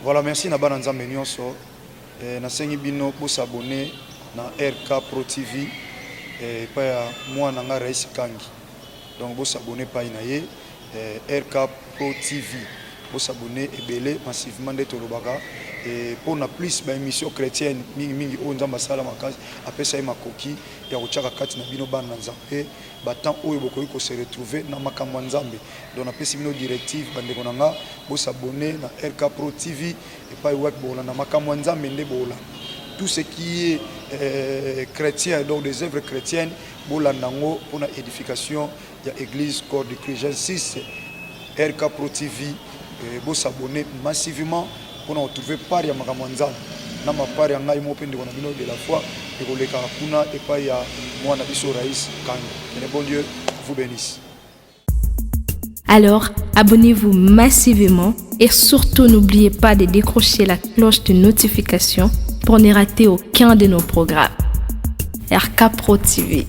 Voilà, merci na bana nzambe nyonso. Nasengi bino pour s'abonner na RK Pro TV et pa moi nanga Rais Kangi. Donc vous s'abonner pa inaye RK Pro TV. Vous s'abonner et belé massivement de Tolobaka et pour na plus ba émission chrétienne mingi o nzamba sala makazi apesa ma koki ya kochaka kati na bino bana nzambe batant oyo bokoyi ko se retrouver na makambo nzambe. Donc na pesi bino directive bande konanga vous s'abonner na RK Pro TV et pas web bola na makambo nzambe nde bola. Tout ce qui est chrétien, donc des œuvres chrétiennes, pour la édification de l'église Corps de Christ. J'insiste, RK Pro TV, vous s'abonner massivement pour nous retrouver par ya Makamanzan. Na ma par ya ngai mo pende kona bino de la foi et ko leka kuna et pas ya mwana biso Rais Kangi. Que le bon Dieu vous bénisse. Alors, abonnez-vous massivement et surtout n'oubliez pas de décrocher la cloche de notification pour ne rater aucun de nos programmes. RK Pro TV.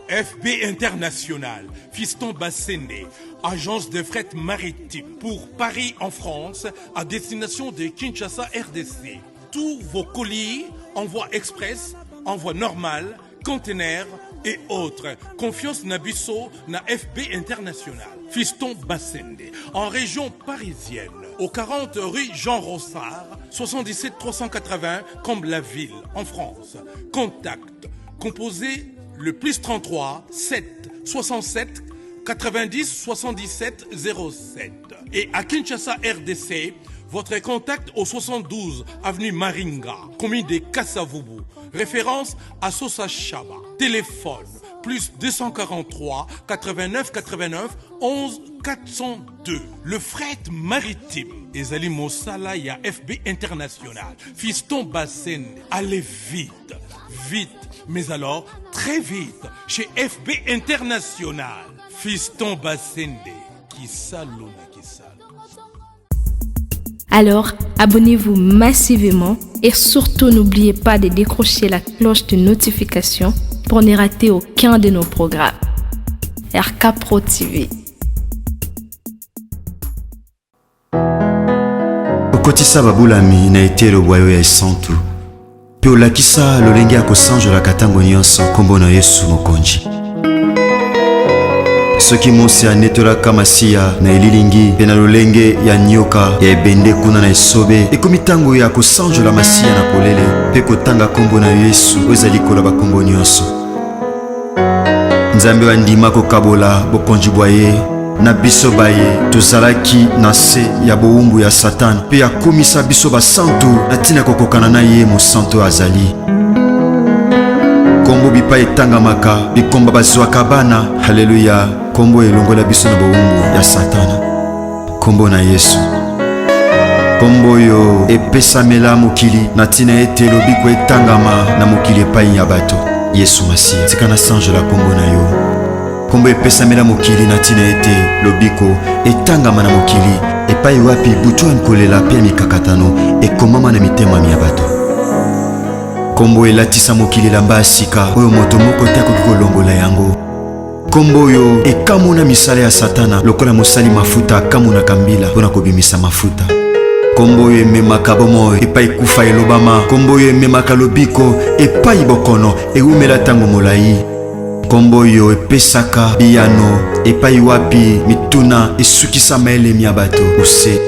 FB International, Fiston Bassende, agence de fret maritime pour Paris en France, à destination de Kinshasa RDC. Tous vos colis, envoi express, envoi normal, conteneurs et autres. Confiance Nabisso na FB International. Fiston Bassende, en région parisienne, au 40 rue Jean Rossard, 77 380 Comble-la-Ville, en France. Contact, composé le plus 33 7 67 90 77 07. Et à Kinshasa RDC, votre contact au 72 avenue Maringa, commune de Kassavubu. Référence à Sosa Chaba. Téléphone plus 243 89 89 11 402. Le fret maritime. Ezali Mosala ya FB International. Fiston Bassende. Allez vite. Vite. Mais alors, très vite. Chez FB International. Fiston Bassende. Qui salona, qui salona. Alors, abonnez-vous massivement et surtout n'oubliez pas de décrocher la cloche de notification pour ne rater aucun de nos programmes. RK Pro TV. Okotisa babulami na etelo bwayo ya esantu. Pe olakisa lolenge ya kosanjola katango nyonso kombo na Yesu mokonzi. Soki mosi anetolaka masiya na elilingi pe na lolenge ya nyoka ya ebende kuna na esobe ekomi tango ya kosanjola masiya na polele pe kotanga kombo na Yesu oyo ezali kola bakombo nyonso. Nzambe wandima kokabola bokonzi bwa ye na biso baye tozalaki na se ya bowumbu ya Satan pe akomisa biso basantu na ntina kokokana na ye mosantu azali. Kombo bipa etangamaka bikomba bazwaka bana. Haleluya. Kombo elongola biso na bowumbu ya Satana. Kombo na Yesu. Kombo yo epesamela mokili na ntina ete lobiko etangama na mokili epai ya bato. Yesu Masiya tika na sanjola kombo na yo. Kombo epesamela mokili na ntina ete lobiko etangama na mokili epai wapi butu ankolela pe mikakatano ekomama na mitema ya bato. Kombo elatisa mokili lamba sika oyo moto moko te akoki kolongola yango. Kombo yo ekamuna misala ya Satana lokola mosali mafuta akamuna kambila mpona kobimisa mafuta. Kombo yo ememaka bomoi epai kufa elobama. Kombo yo ememaka lobiko epai bokono eumela tango molai. Kombo yo epesaka biyano epai wapi mituna esukisa maele ya bato ose.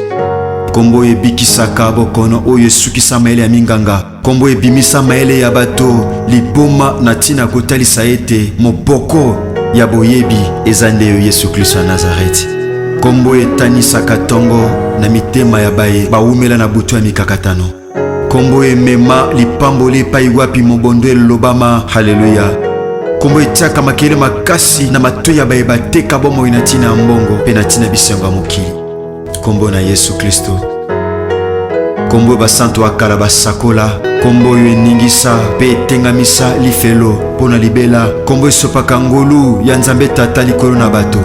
Kombo ebikisaka bokono oyo esukisa maele ya minganga. Kombo ebimisa maele ya bato liboma na ntina kotalisa ete moboko ya boyebi eza nde yo Yesu Kristo ya Nazareti. Kombo etanisaka tongo na mitema ya baye baumela na butu ya mikakatano. Kombo emema lipamboli epai wapi mobondo elobama. Haleluya. Kombo etiaka makele makasi na matoi ya baye bateka bomoi na ntina ya mbongo pe na ntina bisengo ya mokili. Kombo na Yesu Kristo. Kombo basantu akala basakola. Kombo yo eningisa pe etengamisa lifelo pona libela. Kombo esopaka ngolu ya Nzambe Tata likolo na bato.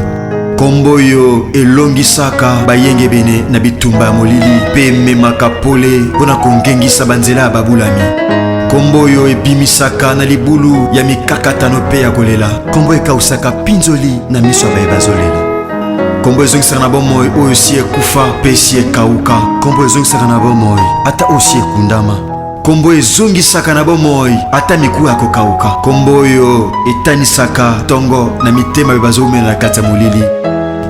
Kombo yo elongisaka bayenge bene na bitumba ya molili pe ememaka pole pona kongengisa banzela ya babulami. Kombo yo ebimisaka na libulu ya mikakatano pe ya kolela. Kombo ekausaka pinzoli na miso ya baye bazolela. kombo ezongisaka na bomoi oyo si ekufa mpe si ekauka, kombo ezongisaka na bomoi ata osi ekundama, kombo ezongisaka na bomoi ata miku ya kokauka, kombo oyo etanisaka tongo na mitema oyo bazowumela na kati ya molili.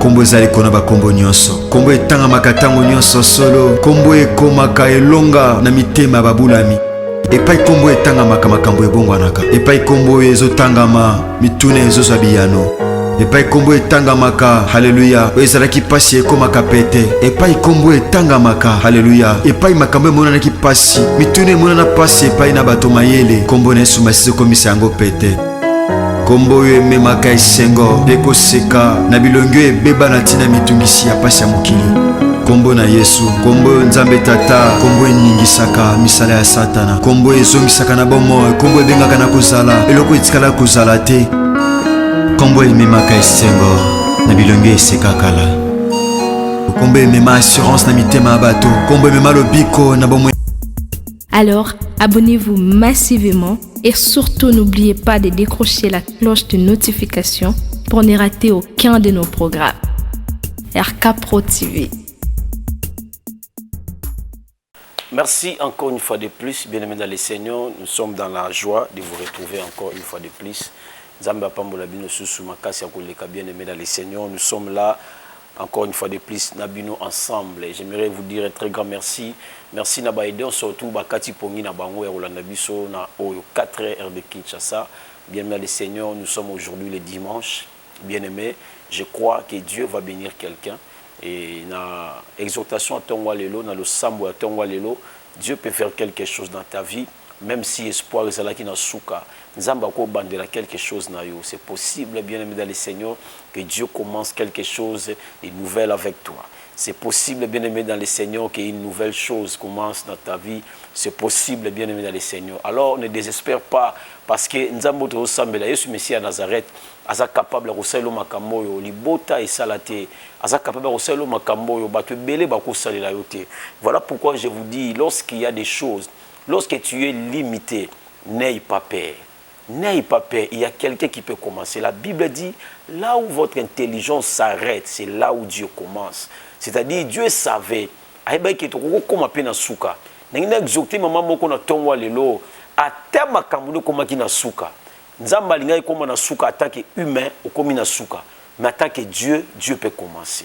Kombo ezali kona bakombo nyonso, kombo etangamaka ntango nyonso solo, kombo ekomaka elonga na mitema ya babulami. Epai kombo etangamaka makambo ebongwanaka, epai kombo oyo ezotangama mituna ezozwa biyano, epai kombo etangamaka haleluya oyo ezalaki pasi ekomaka pete, epai kombo etangamaka haleluya epai makambo emonanaki pasi mituna emonana pasi epai na bato mayele, kombo na Yesu Masihi ekomisa yango pete. Kombo oyo ememaka esengo mpe koseka na bilongi oyo ebeba na ntina mitungisi ya pasi ya mokili. Kombo na Yesu, kombo oyo Nzambe Tata, kombo eningisaka misala ya Satana, kombo ezongisaka na bomoi, kombo ebengaka na kozala eloko etikala kozala te, kombo ememaka esengo na bilongi eseka kala, kombo emema assurance na mitema ya bato, kombo emema lobiko na bomoi. Alors, abonnez-vous massivement et surtout n'oubliez pas de décrocher la cloche de notification pour ne rater aucun de nos programmes. RK Pro TV. Merci encore une fois de plus, bien-aimés dans les Seigneurs. Nous sommes dans la joie de vous retrouver encore une fois de plus. Zamba Pambola Bino Susu Makasi Akoleka, bien-aimés dans les Seigneurs. Nous sommes là encore une fois de plus, Nabino ensemble. J'aimerais vous dire un très grand merci. Merci Nabaïdon, surtout Bakati Pongi Nabango et Rolanda Bisso, na 4h de Kinshasa. Bien-aimés dans les Seigneurs, nous sommes aujourd'hui le dimanche. Bien-aimés, je crois que Dieu va bénir quelqu'un. Et na exhortation à Tongwa Lelo, na le sambo à Tongwa Lelo, Dieu peut faire quelque chose dans ta vie, même si espoir est là qui n'a souka. Nzamba ko bandela quelque chose na yo. C'est possible, bien aimé dans le Seigneur, que Dieu commence quelque chose de nouvel avec toi. C'est possible, bien aimé dans le Seigneur, qu'une nouvelle chose commence dans ta vie. C'est possible, bien aimé dans le Seigneur. Alors ne désespère pas, parce que Nzambo te ressemble à Jésus Messie à Nazareth. Aza capable de recevoir makambo yo libota et salate. Aza capable de recevoir makambo yo batu belé bako salela yote. Voilà pourquoi je vous dis, lorsqu'il y a des choses, lorsque tu es limité, n'aie pas peur. N'ayez pas peur, il y a quelqu'un qui peut commencer. La Bible dit, là où votre intelligence s'arrête, c'est là où Dieu commence. C'est-à-dire, Dieu savait, comme à peine souka. N'ayez exaucé maman moko na tongwa lelo, à terme kamudo comme qui na souka. Nzamba linga comme na souka, attaque humain ou comme na souka. Mais attaque Dieu, Dieu peut commencer.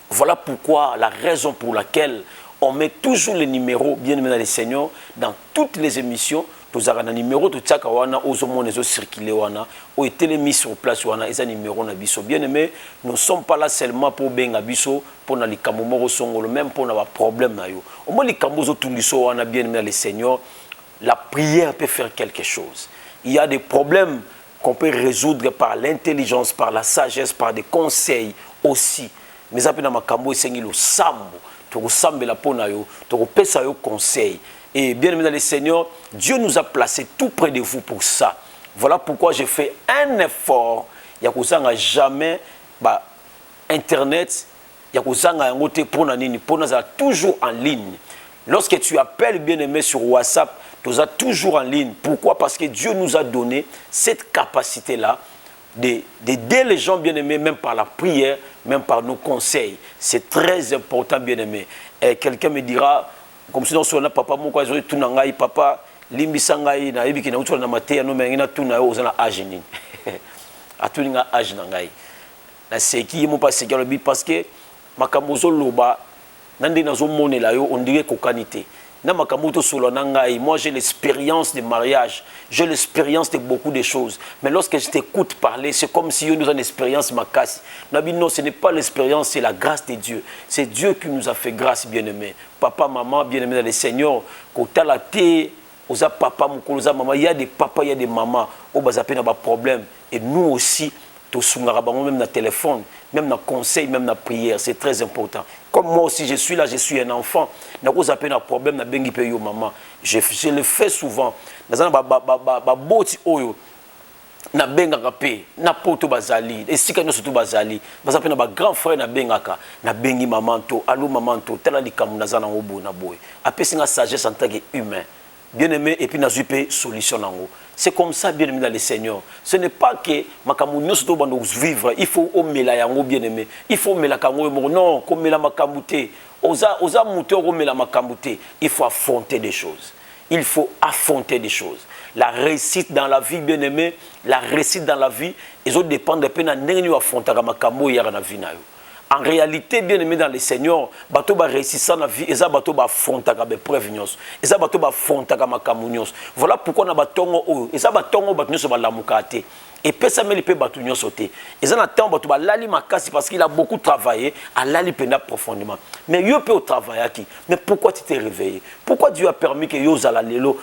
Voilà pourquoi, la raison pour laquelle on met toujours les numéros, bien aimé dans les Seigneurs, dans toutes les émissions. Tous les numéros de Tchaka wana, aux hommes les circulés wana, ont été mis sur place wana, et numéros na biso. Bien aimé, nous ne sommes pas là seulement pour benga biso, pour na li kamomoro songolo, même pour na problème na yo. Au moins les kamozo tundiso wana, bien aimé les Seigneurs, la prière peut faire quelque chose. Il y a des problèmes qu'on peut résoudre par l'intelligence, par la sagesse, par des conseils aussi. Mais ça peut na makambo et sengi lo sambo, to sambe la pona yo, to pesa yo conseil. Et bien aimé dans les Seigneurs, Dieu nous a placés tout près de vous pour ça. Voilà pourquoi j'ai fait un effort. Il y a jamais Internet, il y a toujours en ligne. Lorsque tu appelles bien aimé sur WhatsApp, tu as toujours en ligne. Pourquoi? Parce que Dieu nous a donné cette capacité-là d'aider les gens bien aimés, même par la prière, même par nos conseils. C'est très important, bien aimé. Et quelqu'un me dira, comme si on a papa mon quoi tout nangai papa limbisa ngai na yebiki na utu na mateya no menga tout na yo na âge ni atuninga âge nangai na seki mo pas seki le parce que makambo zo loba nande na zo monela yo on dirait kokanité na makambo to solo nangai. Moi j'ai l'expérience de mariage, j'ai l'expérience de beaucoup de choses, mais lorsque je t'écoute parler, c'est comme si nous avons une expérience makasi. Non, ce n'est pas l'expérience, c'est la grâce de Dieu. C'est Dieu qui nous a fait grâce, bien-aimé. Papa, maman, bien-aimé dans le Seigneur, quand tu as la thé, oza papa, maman, il y a des papas, il y a des mamans, au bas à peine pas problème. Et nous aussi, même dans le téléphone, même dans le conseil, même dans la prière, c'est très important. Comme moi aussi, je suis là, je suis un enfant. Je n'ai pas de problème, je le fais souvent. Je na bengaka pe na poto bazali esika no surtout bazali bazape na ba grand frère na bengaka na bengi mamanto allo mamanto tala likamuna zana obo na boy apesinga sagesse en tant que humain bien-aimé, et puis na zupe solution nango. C'est comme ça, bien-aimé dans le Seigneur. Ce n'est pas que makamu nyoso bando vivre, il faut omela yango bien-aimé. Il faut omela kango non, comme mela makamute. Oza muto omela makamute. Il faut affronter des choses. Il faut affronter des choses. La réussite dans la vie, bien-aimé, la réussite dans la vie, ils ont dépendre de peine à n'engu affronter makambo yara na vie na yo. En réalité, bien aimé dans le Seigneur, bateau va réussir dans la vie, et ça bateau va affronter avec preuve nyos, et ça bateau va affronter avec makamunios. Voilà pourquoi on a batongo o, et ça batongo batongo sur la mukate. Et puis ça met les peu bateau nyos sauter. Et ça n'attend bateau va lali makasi parce qu'il a beaucoup travaillé, à lali pena profondément. Mais yo peut au travail qui. Mais pourquoi tu t'es réveillé? Pourquoi Dieu a permis que yo zala lelo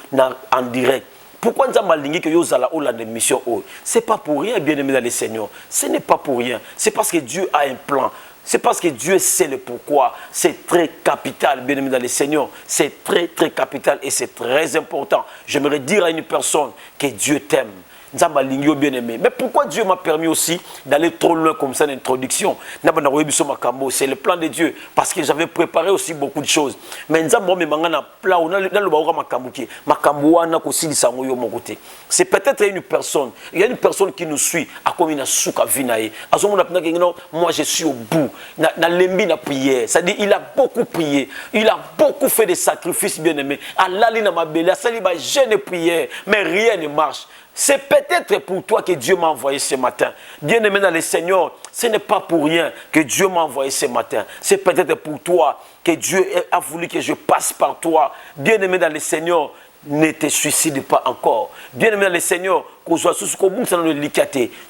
en direct? Pourquoi nous avons dit que nous avons la mission? Ce n'est pas pour rien, bien aimé dans le Seigneur. Ce n'est pas pour rien. C'est parce que Dieu a un plan. C'est parce que Dieu sait le pourquoi. C'est très capital, bien aimé dans le Seigneur. C'est très, très capital et c'est très important. J'aimerais dire à une personne que Dieu t'aime. Bien aimé. Mais pourquoi Dieu m'a permis aussi d'aller trop loin comme ça d'introduction? C'est le plan de Dieu. Parce que j'avais préparé aussi beaucoup de choses. Mais c'est peut-être une personne. Il y a une personne qui nous suit. Moi je suis au bout. C'est-à-dire il a beaucoup prié. Il a beaucoup fait des sacrifices, bien aimé. Je ne prière. Mais rien ne marche. C'est peut-être pour toi que Dieu m'a envoyé ce matin. Bien-aimé dans le Seigneur, ce n'est pas pour rien que Dieu m'a envoyé ce matin. C'est peut-être pour toi que Dieu a voulu que je passe par toi. Bien-aimé dans le Seigneur, ne te suicide pas encore. Bien-aimé dans le Seigneur,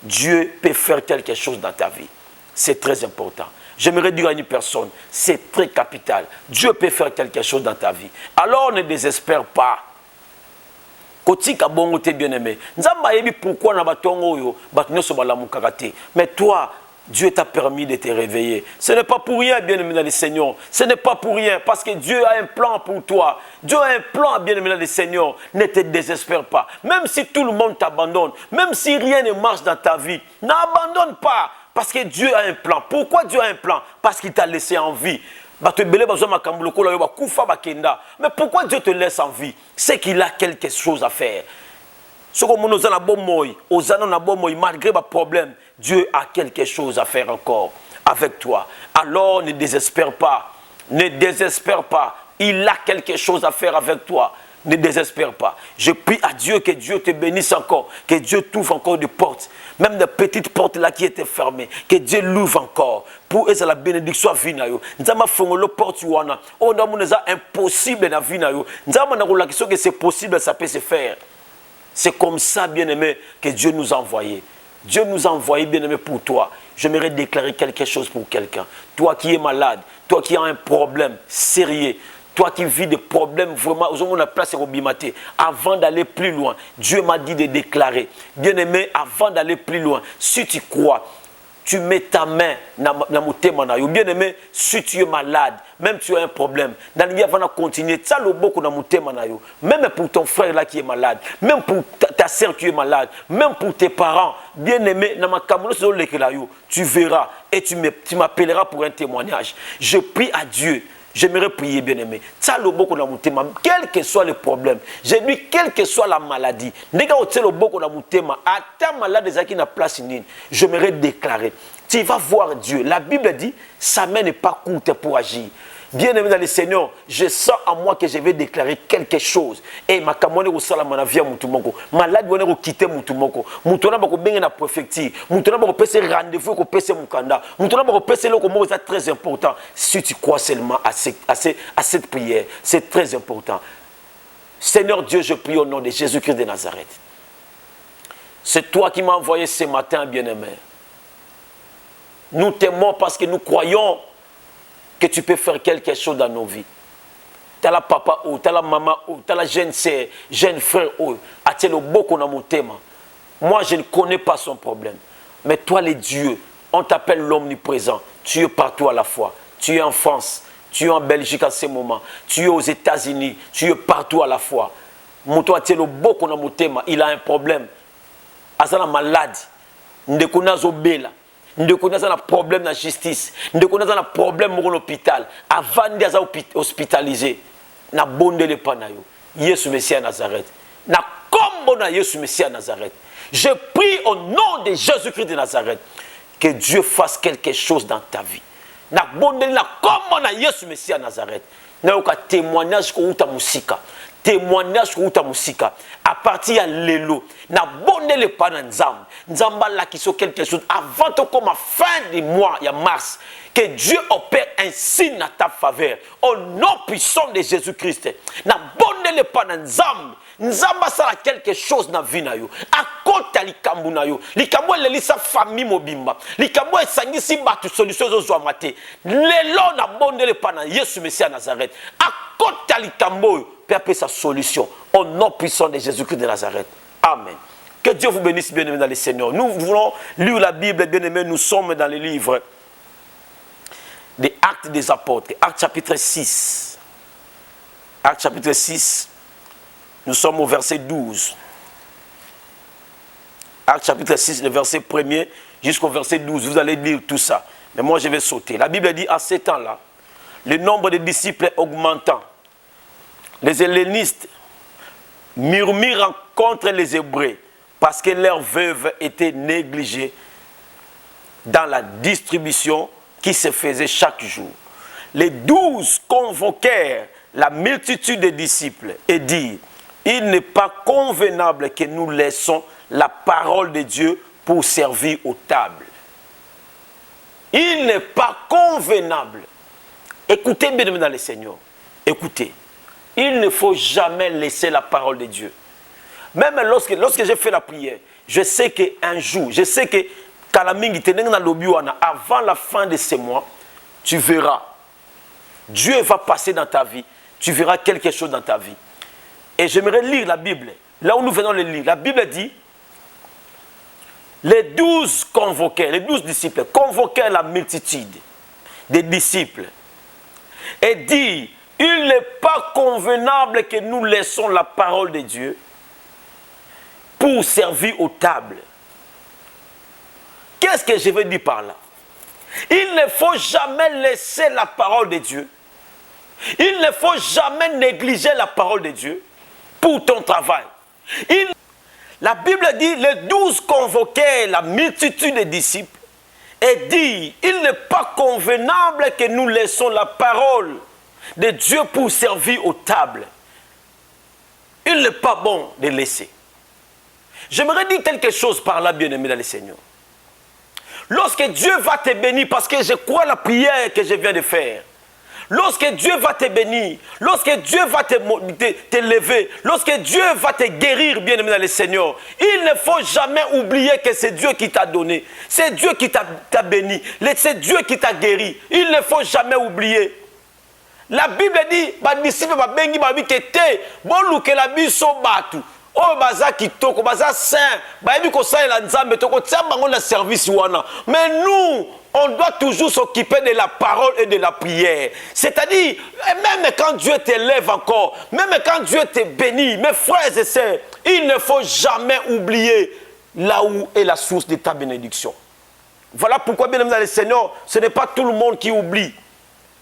Dieu peut faire quelque chose dans ta vie. C'est très important. J'aimerais dire à une personne, c'est très capital. Dieu peut faire quelque chose dans ta vie. Alors ne désespère pas. Kotika bongo te bien-aimé. Nzamba yebi pourquoi na batongo yo batnyoso balamukakate. Mais toi, Dieu t'a permis de te réveiller. Ce n'est pas pour rien, bien-aimé dans le Seigneur. Ce n'est pas pour rien parce que Dieu a un plan pour toi. Dieu a un plan, bien-aimé dans le Seigneur. Ne te désespère pas. Même si tout le monde t'abandonne, même si rien ne marche dans ta vie, n'abandonne pas parce que Dieu a un plan. Pourquoi Dieu a un plan? Parce qu'il t'a laissé en vie. Mais pourquoi Dieu te laisse en vie? C'est qu'il a quelque chose à faire. Malgré les problèmes, Dieu a quelque chose à faire encore avec toi. Alors ne désespère pas. Ne désespère pas. Il a quelque chose à faire avec toi. Ne désespère pas. Je prie à Dieu que Dieu te bénisse encore, que Dieu t'ouvre encore des portes, même des petites portes là qui étaient fermées, que Dieu l'ouvre encore. Pour eux, c'est la bénédiction vie na yo. Nzama fongolo porte wana. On a mon impossible dans vie na yo. Nzama na relation que c'est possible, ça peut se faire. C'est comme ça, bien-aimé, que Dieu nous a envoyé. Dieu nous a envoyé, bien-aimé, pour toi. J'aimerais déclarer quelque chose pour quelqu'un. Toi qui es malade, toi qui as un problème sérieux, toi qui vis des problèmes vraiment, avant d'aller plus loin, Dieu m'a dit de déclarer. Bien-aimé, avant d'aller plus loin, si tu crois, tu mets ta main dans mon témoin. Bien-aimé, si tu es malade, même tu as un problème, avant de continuer, même pour ton frère là qui est malade, même pour ta soeur qui est malade, même pour tes parents, bien-aimé, tu verras et tu m'appelleras pour un témoignage. Je prie à Dieu. J'aimerais prier, bien-aimé. Quel que soit le problème, j'ai dit quelle que soit la maladie, j'aimerais déclarer. Tu vas voir Dieu. La Bible dit, sa main n'est pas courte pour agir. Bien-aimé dans le Seigneur, je sens en moi que je vais déclarer quelque chose. Et ma kamone au salamana via mutumoko. Malade wone ko quitter mutumoko. Mutona bako benga na préfecture. Mutona bako pese rendez-vous ko pese mukanda. Mutona bako pese loko mo c'est très important. Si tu crois seulement à cette prière, c'est très important. Seigneur Dieu, je prie au nom de Jésus-Christ de Nazareth. C'est toi qui m'as envoyé ce matin, bien-aimé. Nous t'aimons parce que nous croyons que tu peux faire quelque chose dans nos vies. Tu as la papa ou tu as la maman ou tu as la jeune sœur, jeune frère ou tu as le beaucoup dans mon thème. Moi, je ne connais pas son problème. Mais toi, les dieux, on t'appelle l'omniprésent. Tu es partout à la fois. Tu es en France, tu es en Belgique à ce moment, tu es aux États-Unis, tu es partout à la fois. Toi, tu as le beaucoup dans mon thème. Il a un problème. Il a une maladie. Il a une nous connaissons un problème dans la justice. Nous connaissons un problème dans l'hôpital. Avant d'être hospitalisé, nous avons bondé les panayo. Yesu Messie à Nazareth. Na kombo na Yesu Messie à Nazareth. Je prie au nom de Jésus-Christ de Nazareth que Dieu fasse quelque chose dans ta vie. Na bondeli na kombo na Yesu Messie à Nazareth. Na yoka témoignage ko uta musika. Témoignage ko uta musika. À partir ya lelo na bondeli pa na nzambe. Nzamba la qui so quelque chose avant to comme à fin du mois ya mars. Que Dieu opère un signe dans ta faveur. Au nom puissant de Jésus-Christ. Na bondeli pa na nzambe. Nzamba sala quelque chose na vie na yo. Akota likambu na yo. Likambu elelisa famille mobimba. Likambu esangisi batu solution zo zwa mate. Lelo na bondeli pa na Yesu Messie à Nazareth. Akota likambu peut appeler sa solution. Au nom puissant de Jésus-Christ de Nazareth. Amen. Que Dieu vous bénisse, bien-aimés dans le Seigneur. Nous voulons lire la Bible, bien-aimés. Nous sommes dans le livre des Actes des Apôtres. Actes chapitre 6. Actes chapitre 6. Nous sommes au verset 12. Actes chapitre 6, le verset 1er jusqu'au verset 12. Vous allez lire tout ça. Mais moi, je vais sauter. La Bible dit, à ce temps-là, le nombre de disciples augmentant, les hellénistes murmurent contre les Hébreux parce que leurs veuves étaient négligées dans la distribution qui se faisait chaque jour. Les 12 convoquèrent la multitude des disciples et dirent, il n'est pas convenable que nous laissons la parole de Dieu pour servir aux tables. Il n'est pas convenable. Écoutez, bien dans le Seigneur. Écoutez. Il ne faut jamais laisser la parole de Dieu. Même lorsque j'ai fait la prière, je sais qu'un jour, je sais que avant la fin de ce mois, tu verras. Dieu va passer dans ta vie. Tu verras quelque chose dans ta vie. Et j'aimerais lire la Bible. Là où nous venons de lire, la Bible dit, les 12 convoquèrent, les 12 disciples convoquèrent la multitude des disciples et dit, il n'est pas convenable que nous laissons la parole de Dieu pour servir aux tables. Qu'est-ce que je veux dire par là? Il ne faut jamais laisser la parole de Dieu. Il ne faut jamais négliger la parole de Dieu pour ton travail. La Bible dit, les 12 convoquèrent la multitude des disciples et dit, il n'est pas convenable que nous laissons la parole de Dieu pour servir aux tables. Il n'est pas bon de laisser. J'aimerais dire quelque chose par là, bien-aimé dans le Seigneur. Lorsque Dieu va te bénir, parce que je crois la prière que je viens de faire, lorsque Dieu va te bénir, lorsque Dieu va te lever, lorsque Dieu va te guérir, bien-aimé dans le Seigneur, il ne faut jamais oublier que c'est Dieu qui t'a donné, c'est Dieu qui t'a béni, c'est Dieu qui t'a guéri. Il ne faut jamais oublier. La Bible dit, disciple babengi babi kete, boluke la biso batu. Oh baza kitoko, baza saint, babi ko sa la nzambe toko tsamba ngona service wana. Mais nous, on doit toujours s'occuper de la parole et de la prière. C'est-à-dire, même quand Dieu t'élève encore, même quand Dieu te bénit, mes frères et sœurs, il ne faut jamais oublier là où est la source de ta bénédiction. Voilà pourquoi, bien aimé dans le Seigneur, ce n'est pas tout le monde qui oublie,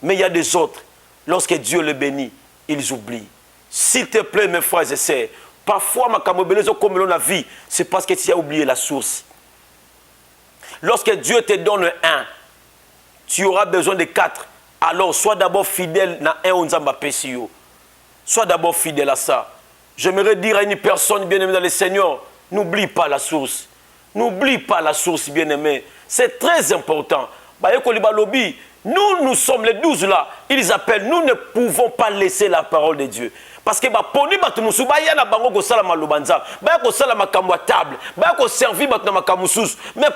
mais il y a des autres. Lorsque Dieu le bénit, ils oublient. S'il te plaît, mes frères et sœurs, parfois, ma camobelezo comme la vie, c'est parce que tu as oublié la source. Lorsque Dieu te donne un, tu auras besoin de 4. Alors, sois d'abord fidèle à un onzamba pesio. Sois d'abord fidèle à ça. J'aimerais dire à une personne bien-aimée dans le Seigneur, n'oublie pas la source. N'oublie pas la source, bien-aimé. C'est très important. Nous sommes les 12 là. Ils appellent, nous ne pouvons pas laisser la parole de Dieu. Parce que mais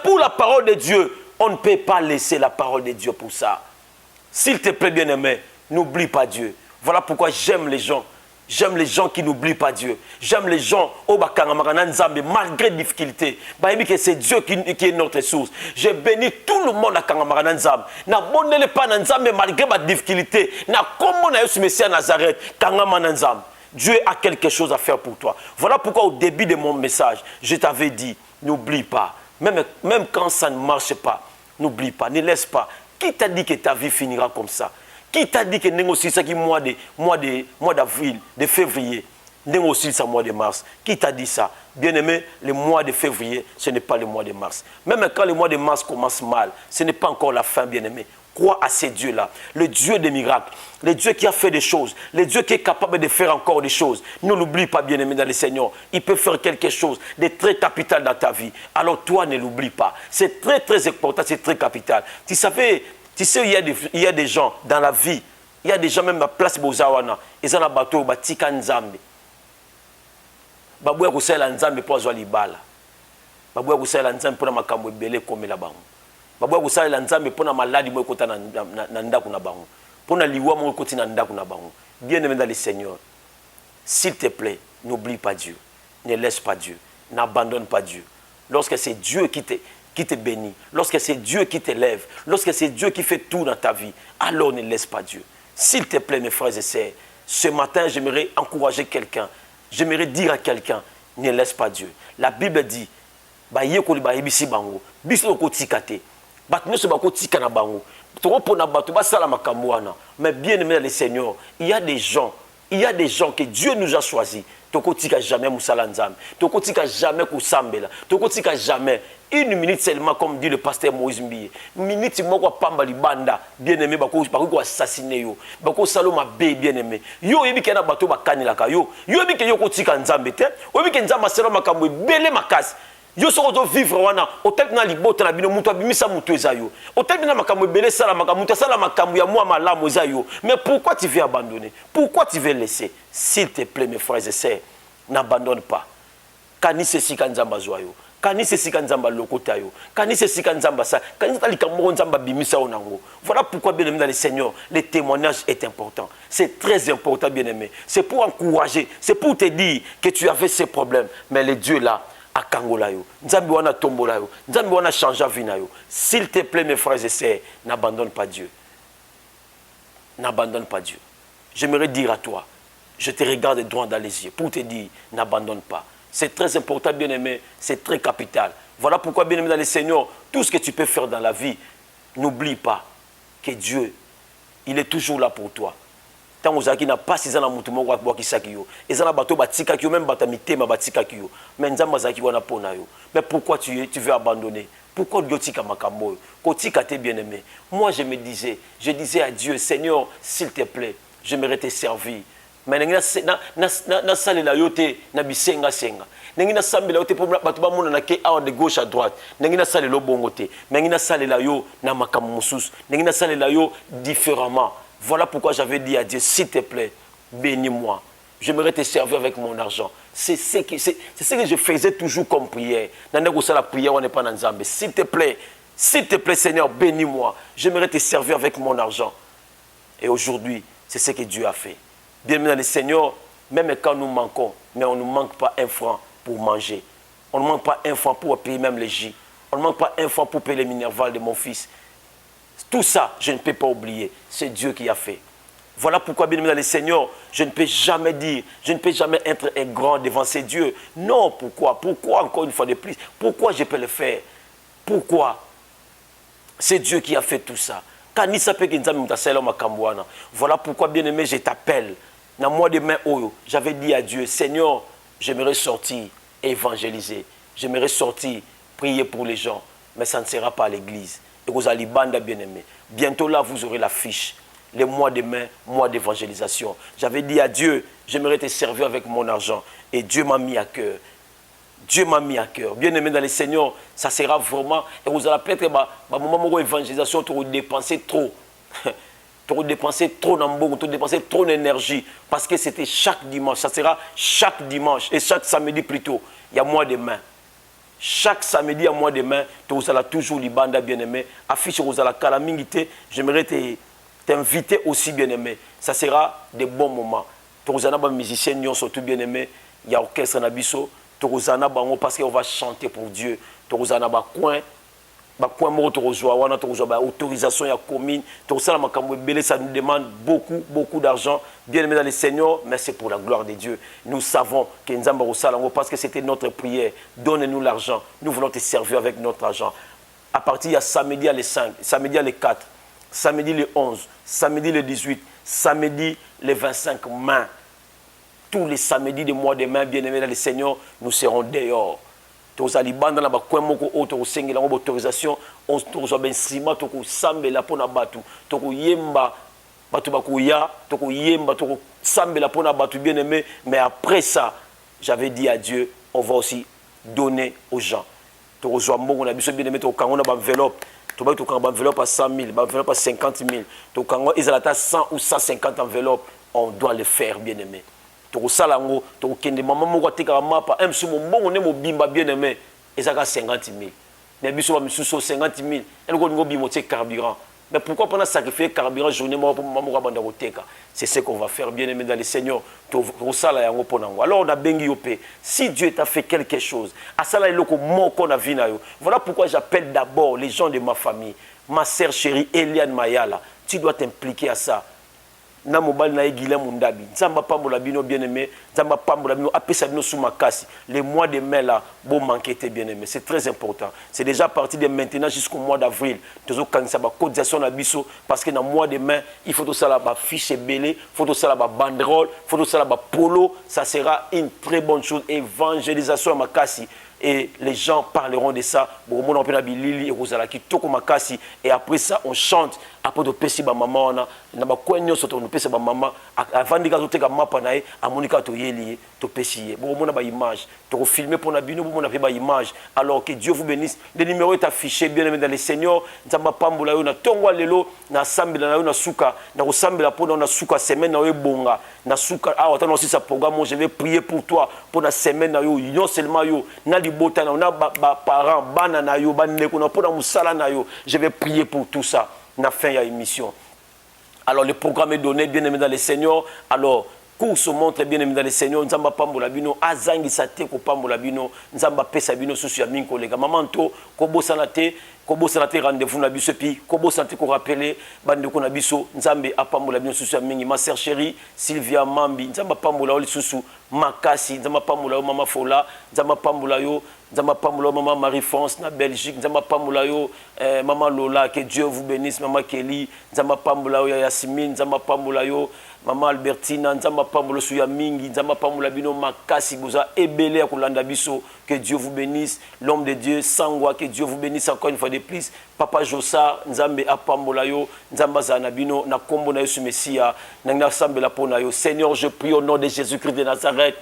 pour la parole de Dieu, on ne peut pas laisser la parole de Dieu pour ça. S'il te plaît, bien-aimé, n'oublie pas Dieu. Voilà pourquoi j'aime les gens. J'aime les gens qui n'oublient pas Dieu. J'aime les gens malgré difficulté. C'est Dieu qui est notre source. Je bénis tout le monde à Kangamara Nzambe. Na bonne pas Nzambe malgré ma difficulté. Na comment na Yesu Messie à Nazareth Kangamara Nzambe. Dieu a quelque chose à faire pour toi. Voilà pourquoi au début de mon message, je t'avais dit, n'oublie pas. Même quand ça ne marche pas, n'oublie pas, ne laisse pas. Qui t'a dit que ta vie finira comme ça? Qui t'a dit que négocier ça qui mois d'avril, de février, Ndenge aussi c'est le mois de mars. Qui t'a dit ça? Bien aimé, le mois de février, ce n'est pas le mois de mars. Même quand le mois de mars commence mal, ce n'est pas encore la fin, bien aimé. Crois à ces dieux-là, le Dieu des miracles, le Dieu qui a fait des choses, le Dieu qui est capable de faire encore des choses. Ne l'oublie pas, bien-aimé dans le Seigneur. Il peut faire quelque chose de très capital dans ta vie. Alors toi, ne l'oublie pas. C'est très, très important, c'est très capital. Tu sais, il y a des gens dans la vie, il y a des gens même à la place Bozawana, ils ont un bateau, Batika Nzambe. Babouya Kusela Nzambe pour Azwa Libala. Babouya Kusela Nzambe pour Makambo Bele comme la banque. Babouya Kusala Nzambe pour na maladie mo kota na ndaku na bango. Pour na liwa mo koti na ndaku na bango. Bien-aimé dans le Seigneur, s'il te plaît, n'oublie pas Dieu. Ne laisse pas Dieu. N'abandonne pas Dieu. Lorsque c'est Dieu qui te bénit, lorsque c'est Dieu qui t'élève, lorsque c'est Dieu qui fait tout dans ta vie, alors ne laisse pas Dieu. S'il te plaît, mes frères et sœurs, ce matin, j'aimerais encourager quelqu'un. J'aimerais dire à quelqu'un, ne laisse pas Dieu. La Bible dit, mais bien aimé le Seigneur, il y a des gens que Dieu nous a choisis. Tokotika jamais Moussala Nzambe. Tokotika jamais Kousambela. Tokotika jamais. Une minute seulement, comme dit le pasteur Moïse Mbiye. Minute moko pamba libanda. Bien aimé, bako assassiné yo. Bako saloma be bien aimé. Yo yebi kena bato bakani laka yo. Yo yebi ke yo kotika Nzambe te. Yo yebi ke Nzambe aselo makambo bele makasi. Yo soko vivre wana otel na libota na bino mutu abimisa mutu ezayo otel bina makambo ebele sala makambo sala makambo ya mwa malamu ezayo. Mais pourquoi tu veux abandonner? Pourquoi tu veux laisser? S'il te plaît, mes frères et sœurs, n'abandonne pas. Kani sesi kanzamba zwayo, kani sesi kanzamba lokota yo, kani sesi kanzamba sa, kani tali kamoro nzamba bimisa onango. Voilà pourquoi, bien aimé dans le Seigneur, le témoignage est important. C'est très important, bien aimé. C'est pour encourager, c'est pour te dire que tu avais ces problèmes, mais le Dieu là à Kangolayo, Nzambi wana tombolayo, Nzambi wana changea vinayo. S'il te plaît, mes frères et sœurs, n'abandonne pas Dieu. N'abandonne pas Dieu. J'aimerais dire à toi, je te regarde droit dans les yeux pour te dire, n'abandonne pas. C'est très important, bien aimé, c'est très capital. Voilà pourquoi, bien aimé dans le Seigneur, tout ce que tu peux faire dans la vie, n'oublie pas que Dieu, il est toujours là pour toi. Tant que n'a pas si na mutu moko akisaki yo ezana bato batika ki yo même bata mitema batika ki yo mais nzamba zaki wana pona yo. Mais pourquoi tu veux abandonner? Pourquoi Dieu tika makambo ko tika te bien aimé? Moi je disais à Dieu, Seigneur, s'il te plaît, j'aimerais te servir. Mais na salela yo te na bisenga senga nengi na sambela yo te pour bato ba mona na ke awa de gauche à droite nengi na salela bongo te nengi na salela yo na makambo mususu nengi na salela yo différemment. Voilà pourquoi j'avais dit à Dieu, s'il te plaît, bénis-moi. J'aimerais te servir avec mon argent. C'est ce que je faisais toujours comme prière. La prière, on n'est pas dans Nzambe. S'il te plaît, Seigneur, bénis-moi. J'aimerais te servir avec mon argent. Et aujourd'hui, c'est ce que Dieu a fait. Bien aimé dans le Seigneur, même quand nous manquons, mais on ne manque pas un franc pour manger. On ne manque pas un franc pour payer même les J. On ne manque pas un franc pour payer les minervales de mon fils. Tout ça, je ne peux pas oublier. C'est Dieu qui a fait. Voilà pourquoi, bien aimé dans le Seigneur, je ne peux jamais dire, je ne peux jamais être un grand devant ces dieux. Non, pourquoi? Pourquoi encore une fois de plus? Pourquoi je peux le faire? Pourquoi? C'est Dieu qui a fait tout ça. Voilà pourquoi, bien aimé, je t'appelle. Dans le mois de mai, j'avais dit à Dieu, Seigneur, j'aimerais sortir et évangéliser. J'aimerais sortir, prier pour les gens. Mais ça ne sera pas à l'église. Et vous allez bande bien aimé. Bientôt là, vous aurez la fiche. Les mois de mai, mois d'évangélisation. J'avais dit à Dieu, j'aimerais te servir avec mon argent. Et Dieu m'a mis à cœur. Dieu m'a mis à cœur. Bien aimé dans le Seigneur, ça sera vraiment. Et vous allez peut-être, moment où l'évangélisation, tu vas dépenser trop. Tu vas dépenser trop d'ambo, tu vas dépenser trop d'énergie. Parce que c'était chaque dimanche. Ça sera chaque dimanche. Et chaque samedi plutôt. Il y a mois de mai. Chaque samedi à mois de mai, tu vas toujours l'Ibanda bien-aimé. Affiche vous allez calamité. J'aimerais t'inviter aussi bien-aimé. Ça sera des bons moments. Tu vas avoir des musiciens surtout bien-aimé. Il y a orchestre Nabiso. Tu vas avoir parce qu'on va chanter pour Dieu. Tu vas avoir coin. Autorisation à commune, ça nous demande beaucoup d'argent. Bien aimé dans le Seigneur, mais c'est pour la gloire de Dieu. Nous savons que nous avons parce que c'était notre prière. Donne-nous l'argent. Nous voulons te servir avec notre argent. À partir de samedi le 5, samedi le 4, samedi le 11, samedi le 18, samedi le 25 mai. tous les samedis du mois de mai, bien-aimés dans le Seigneur, nous serons dehors. Tous les bandes dans la bakwemoko auto sengi la autorisation, on trouve un instrument to ko sambela pona batu, to ko yemba batu bakuya, to ko yemba to ko sambela pona batu bien-aimés, mais après ça, j'avais dit à Dieu, on va aussi donner aux gens. To ko zo mbongo na biso bien-aimés to ko ngona ba enveloppe. Tu vas te enveloppe à 100 000, enveloppe à 50 000. Tu vas 100 ou 150 enveloppes. On doit le faire, bien-aimé. Tu vas salango, tu vas kende maman mo te ka mapa, même si mon bon on est mo bimba bien-aimé, et ça 50 000. Mais biso ba misuso 50 000, elle go ngo bimo te carburant. Mais pourquoi pendant sacrifier carburant journée mo maman banda koteka? C'est ce qu'on va faire, bien-aimé dans le Seigneur. Tu vas sala yango ponango. Alors on a bengi yopé. Si Dieu t'a fait quelque chose, à ça là eloko moko na vie na yo. Voilà pourquoi j'appelle d'abord les gens de ma famille, ma sœur chérie Eliane Mayala. Tu dois t'impliquer à ça. Na mobile na egila mundabi nzamba pambola bino bien-aimé nzamba pambola bino apesa bino sous makasi les mois de mai là bon manquer bien-aimé, c'est très important. C'est déjà parti de maintenant jusqu'au mois d'avril tozo kanisa ba cotisation na biso parce que dans mois de mai il faut tout ça là ba fiche belé, faut tout ça là ba banderole, faut tout ça là ba polo, ça sera une très bonne chose, évangélisation à makasi. Et les gens parleront de ça. Et après ça, on chante. Après, on pèse ma maman. On pèse ma maman. Avant de faire ma maman, on pèse ma image. On filmer pour la image. Alors que Dieu vous bénisse. Le numéro est affiché bien aimé dans le Seigneur. Nzamba pambola yo na tongwa lelo na sambela na yo na suka na kosambela pona na suka semaine na yo bonga na suka ah attends aussi ça programme je vais prier pour toi pour la semaine na yo non seulement yo na libota na ba parents bana na yo ba ndeko na pona musala na yo je vais prier pour tout ça na fin ya émission. Alors le programme est donné bien aimé dans le Seigneur. Alors course montre bien aimé dans le Seigneur nzamba pambola bino azangi sate ko pambola bino nzamba pesa bino susu ya minko lega mamanto ko bosana te rendez-vous na biso pi ko bosana te ko rappeler bande ko na biso nzambe apambola bino susu ya mingi ma sœur chérie Sylvia Mambi nzamba pambola oli susu makasi nzamba pambola yo mama Fola nzamba pambola yo maman Marie-France na Belgique nzamba pambola yo maman Lola, que Dieu vous bénisse maman Kelly nzamba pambola yo Yasmine nzamba pambola yo maman Albertina nzamba pambola suya mingi nzamba pambola bino makasi boza ebele ya kolanda biso, que Dieu vous bénisse l'homme de Dieu Sangwa, que Dieu vous bénisse encore une fois de plus papa Josa nzambe apambola yo nzamba zana bino na kombo na Yesu Messia na sambela pona yo. Seigneur, je prie au nom de Jésus-Christ de Nazareth.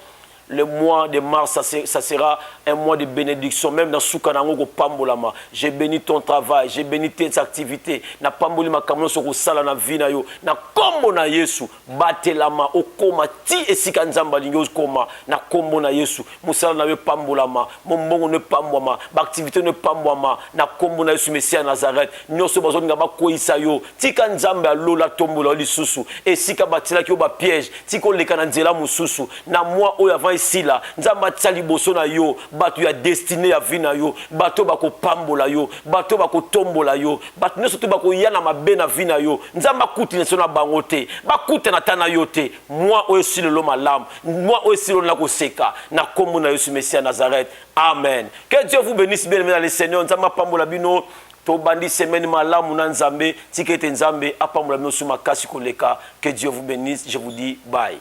Le mois de mars, ça sera un mois de bénédiction. Même dans Soukanango, Pambolama. J'ai béni ton travail, j'ai béni tes activités. Na Pamboli ma kamno soko sala na vina yo. Na kombo na Yesu. Batelama, okoma, ti esika nzamba lingos koma. Na kombo na Yesu. Musala na yo Pambolama. Mombongo ne Pambwama. Activité ne Pambwama. Na kombo na Yesu Messia Nazareth. Nyoso bazoni nga bakoisa yo. Tika nzambe alola tombola oli susu. Esika batila ki yo ba piège. Tiko leka na nzela mususu. Na moi oyo avant ici là nzamba tsali boso na yo batu ya destiné ya vie na yo bato bako pambola yo bato bako tombola yo bato nyoso to bako yana mabe na vie na yo nzamba kuti na sona bango te bakute na tana yo te moi oyo si le malamu moi oyo si na koseka na kombo na Yesu Messia Nazareth. Amen. Que Dieu vous bénisse bien dans le Seigneur. Nzamba pambola bino to bandi semaine malamu na nzambe tikete nzambe apambola bino suma kasi koleka. Que Dieu vous bénisse. Je vous dis bye.